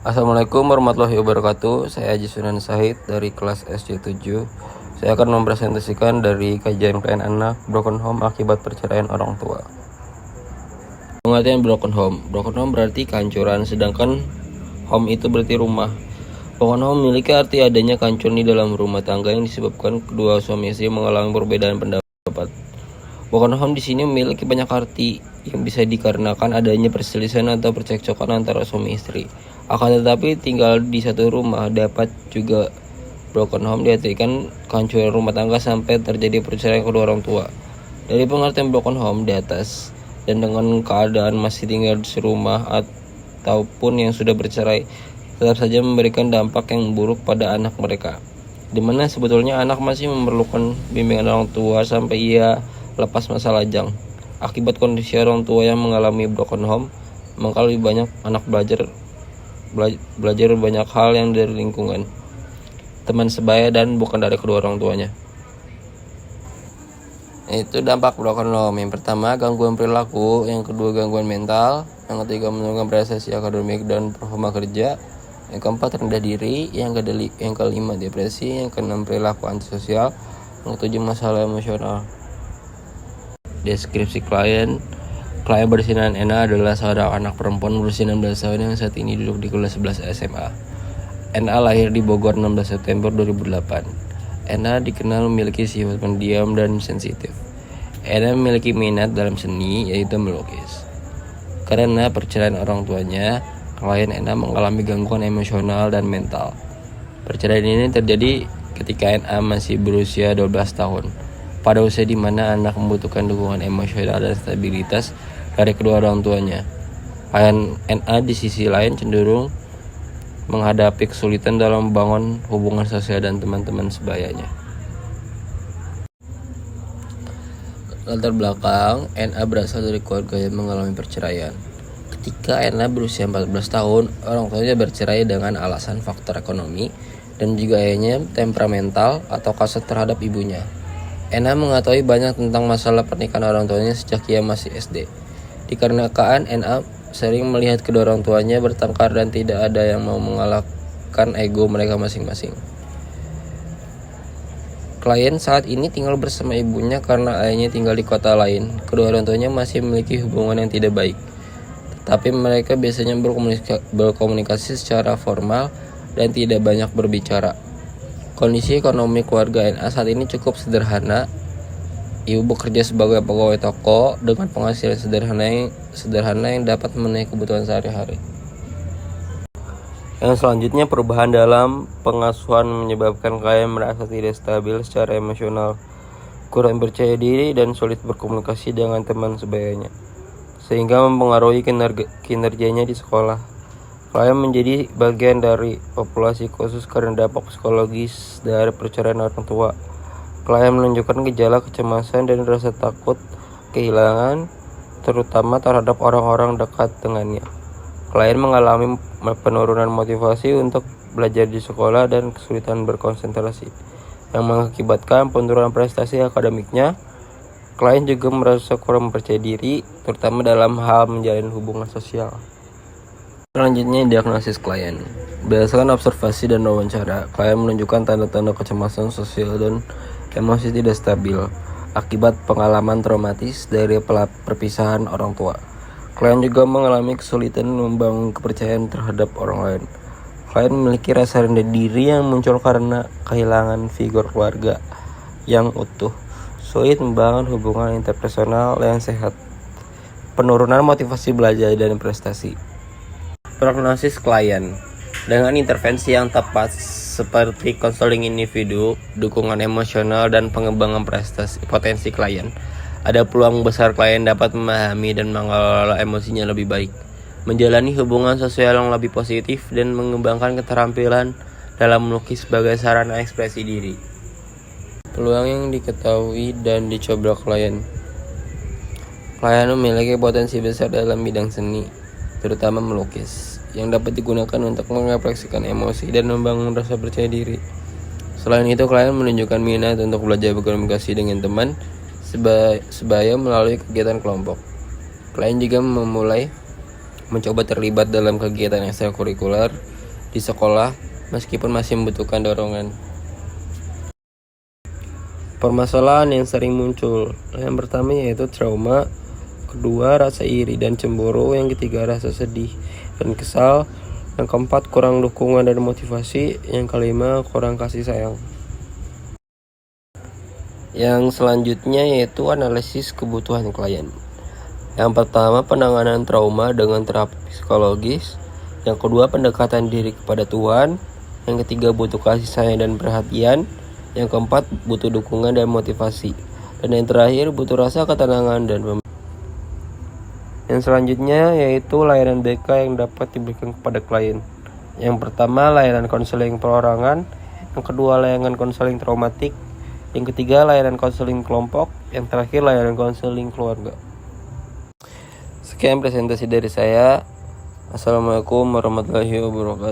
Assalamualaikum warahmatullahi wabarakatuh. Saya Haji Sunan Sahid dari kelas SC7. Saya akan mempresentasikan dari kajian klien anak broken home akibat perceraian orang tua. Pengertian broken home. Broken home berarti kehancuran, sedangkan home itu berarti rumah. Broken home memiliki arti adanya kehancuran di dalam rumah tangga yang disebabkan kedua suami istri mengalami perbedaan pendapat. Broken home di sini memiliki banyak arti yang bisa dikarenakan adanya perselisihan atau percekcokan antara suami istri. Akan tetapi tinggal di satu rumah dapat juga broken home diartikan kehancuran rumah tangga sampai terjadi perceraian kedua orang tua. Dari pengertian broken home di atas dan dengan keadaan masih tinggal di serumah ataupun yang sudah bercerai, tetap saja memberikan dampak yang buruk pada anak mereka, dimana sebetulnya anak masih memerlukan bimbingan orang tua sampai ia lepas masa lajang. Akibat kondisi orang tua yang mengalami broken home, maka lebih banyak anak belajar banyak hal yang dari lingkungan, teman sebaya, dan bukan dari kedua orang tuanya. Itu dampak broken home. Yang pertama, gangguan perilaku. Yang kedua, gangguan mental. Yang ketiga, menurunkan prestasi akademik dan performa kerja. Yang keempat, rendah diri. Yang kelima, depresi. Yang keenam, perilaku antisosial. Yang ketujuh, masalah emosional. Deskripsi klien bersinan Ena adalah seorang anak perempuan berusia 16 tahun yang saat ini duduk di kelas 11 SMA. Ena lahir di Bogor 16 September 2008. Ena dikenal memiliki sifat pendiam dan sensitif. Ena memiliki minat dalam seni, yaitu melukis. Karena perceraian orang tuanya, klien Ena mengalami gangguan emosional dan mental. Perceraian ini terjadi ketika Ena masih berusia 12 tahun. Pada usia di mana anak membutuhkan dukungan emosional dan stabilitas dari kedua orang tuanya. Klien NA di sisi lain cenderung menghadapi kesulitan dalam membangun hubungan sosial dan teman-teman sebayanya. Latar belakang, NA berasal dari keluarga yang mengalami perceraian. Ketika NA berusia 14 tahun, orang tuanya bercerai dengan alasan faktor ekonomi dan juga ayahnya temperamental atau kasar terhadap ibunya. NA mengetahui banyak tentang masalah pernikahan orang tuanya sejak ia masih SD. Dikarenakan NA sering melihat kedua orang tuanya bertengkar dan tidak ada yang mau mengalahkan ego mereka masing-masing. Klien saat ini tinggal bersama ibunya karena ayahnya tinggal di kota lain. Kedua orang tuanya masih memiliki hubungan yang tidak baik, tetapi mereka biasanya berkomunikasi secara formal dan tidak banyak berbicara. Kondisi ekonomi keluarga NA saat ini cukup sederhana. Ibu bekerja sebagai pegawai toko dengan penghasilan sederhana yang dapat memenuhi kebutuhan sehari-hari. Yang selanjutnya, perubahan dalam pengasuhan menyebabkan klien merasa tidak stabil secara emosional, kurang percaya diri, dan sulit berkomunikasi dengan teman sebayanya, sehingga mempengaruhi kinerjanya di sekolah. Klien menjadi bagian dari populasi khusus karena dampak psikologis dari perceraian orang tua. Klien menunjukkan gejala kecemasan dan rasa takut kehilangan, terutama terhadap orang-orang dekat dengannya. Klien mengalami penurunan motivasi untuk belajar di sekolah dan kesulitan berkonsentrasi, yang mengakibatkan penurunan prestasi akademiknya. Klien juga merasa kurang percaya diri, terutama dalam hal menjalin hubungan sosial. Selanjutnya, diagnosis klien. Berdasarkan observasi dan wawancara, klien menunjukkan tanda-tanda kecemasan sosial dan emosi tidak stabil akibat pengalaman traumatis dari perpisahan orang tua. Klien juga mengalami kesulitan membangun kepercayaan terhadap orang lain. Klien memiliki rasa rendah diri yang muncul karena kehilangan figur keluarga yang utuh, sulit membangun hubungan interpersonal yang sehat, penurunan motivasi belajar dan prestasi. Prognosis klien. Dengan intervensi yang tepat seperti konseling individu, dukungan emosional, dan pengembangan potensi klien, ada peluang besar klien dapat memahami dan mengelola emosinya lebih baik, menjalani hubungan sosial yang lebih positif, dan mengembangkan keterampilan dalam melukis sebagai sarana ekspresi diri. Peluang yang diketahui dan dicoba klien. Klien memiliki potensi besar dalam bidang seni, terutama melukis, yang dapat digunakan untuk mengekspresikan emosi dan membangun rasa percaya diri. Selain itu, klien menunjukkan minat untuk belajar berkomunikasi dengan teman sebaya melalui kegiatan kelompok. Klien juga memulai mencoba terlibat dalam kegiatan ekstrakurikuler di sekolah meskipun masih membutuhkan dorongan. Permasalahan yang sering muncul, yang pertama yaitu trauma, kedua rasa iri dan cemburu, yang ketiga rasa sedih dan kesal, yang keempat kurang dukungan dan motivasi, yang kelima kurang kasih sayang. Yang selanjutnya yaitu analisis kebutuhan klien. Yang pertama penanganan trauma dengan terapi psikologis, yang kedua pendekatan diri kepada Tuhan, yang ketiga butuh kasih sayang dan perhatian, yang keempat butuh dukungan dan motivasi, dan yang terakhir butuh rasa ketenangan dan Yang selanjutnya yaitu layanan BK yang dapat diberikan kepada klien. Yang pertama layanan konseling perorangan, yang kedua layanan konseling traumatik, yang ketiga layanan konseling kelompok, yang terakhir layanan konseling keluarga. Sekian presentasi dari saya. Assalamualaikum warahmatullahi wabarakatuh.